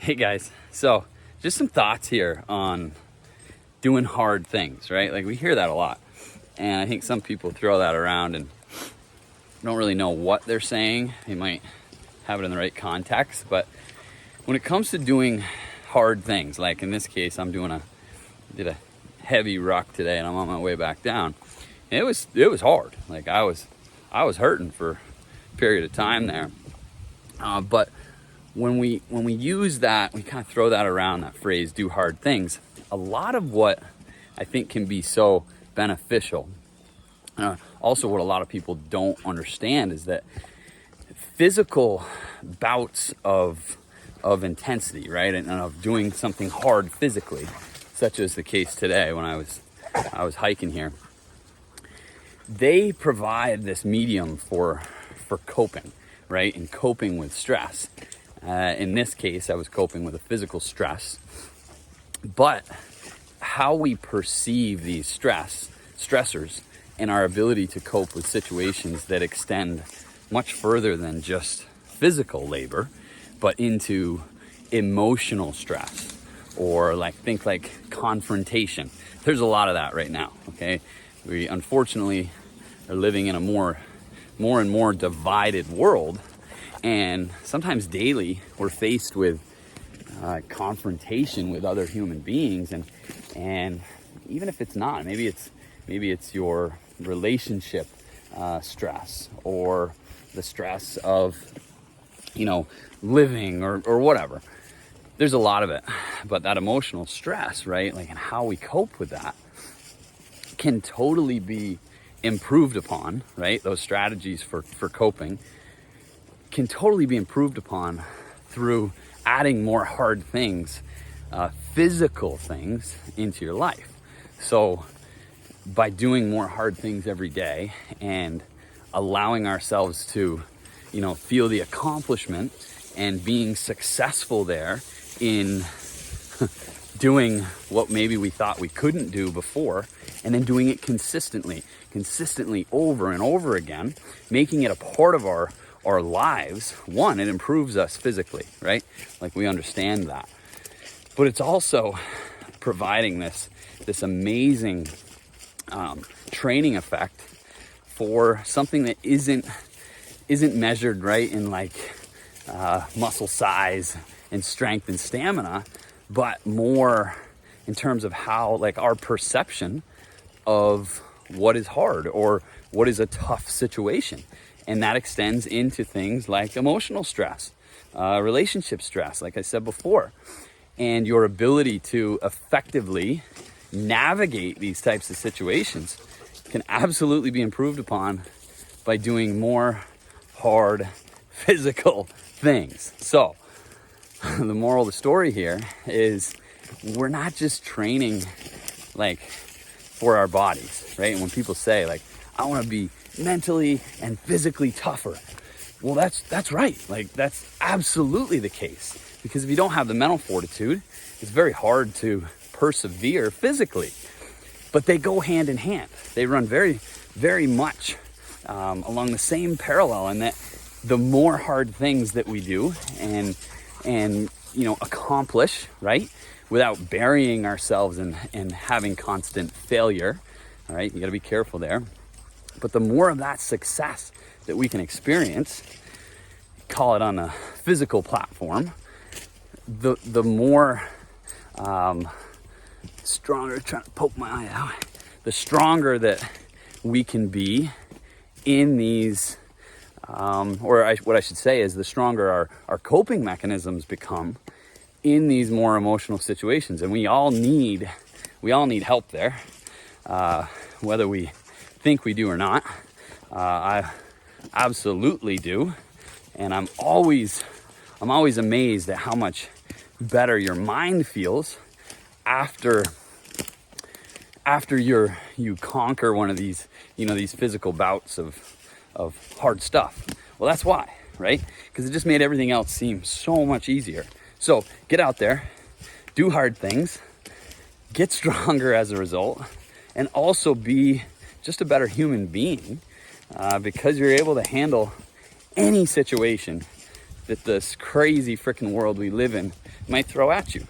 Hey guys, so just some thoughts here on doing hard things, right? Like we hear that a lot, and I think some people throw that around and don't really know what they're saying. They might have it in the right context, but when it comes to doing hard things, like in this case, did a heavy ruck today, and I'm on my way back down. And it was hard. Like I was hurting for a period of time there, but when we use that, we kind of throw that around, that phrase, do hard things. A lot of what I think can be so beneficial, also what a lot of people don't understand is that physical bouts of intensity, right, and of doing something hard physically, such as the case today when I was hiking here, they provide this medium for coping, right, and coping with stress. In this case, I was coping with a physical stress, but how we perceive these stressors and our ability to cope with situations that extend much further than just physical labor, but into emotional stress, or think confrontation. There's a lot of that right now, okay? We unfortunately are living in a more and more divided world. And sometimes daily we're faced with confrontation with other human beings, and even if it's not, maybe it's your relationship stress, or the stress of living, or whatever. There's a lot of it, but that emotional stress, right, and how we cope with that can totally be improved upon, right? Those strategies for coping can totally be improved upon through adding more hard things, physical things into your life. So by doing more hard things every day and allowing ourselves to, feel the accomplishment and being successful there in doing what maybe we thought we couldn't do before, and then doing it consistently over and over again, making it a part of our lives. One, it improves us physically, right? We understand that. But it's also providing this amazing training effect for something that isn't measured, right, in muscle size and strength and stamina, but more in terms of how our perception of what is hard or what is a tough situation. And that extends into things like emotional stress, relationship stress, like I said before, and your ability to effectively navigate these types of situations can absolutely be improved upon by doing more hard physical things. So the moral of the story here is we're not just training for our bodies, right? And when people say I want to be mentally and physically tougher, well, that's right. That's absolutely the case, because if you don't have the mental fortitude, it's very hard to persevere physically. But they go hand in hand. They run very, very much along the same parallel, in that the more hard things that we do and accomplish, right, without burying ourselves and having constant failure, all right, you got to be careful there. But the more of that success that we can experience, call it on a physical platform, the more stronger, trying to poke my eye out, the stronger that we can be in these, what I should say is the stronger our coping mechanisms become in these more emotional situations. And we all need help there, whether we think we do or not. I absolutely do, and I'm always amazed at how much better your mind feels after you conquer one of these these physical bouts of hard stuff. Well, that's why, right? Because it just made everything else seem so much easier. So get out there, do hard things, get stronger as a result, and also be just a better human being, because you're able to handle any situation that this crazy freaking world we live in might throw at you.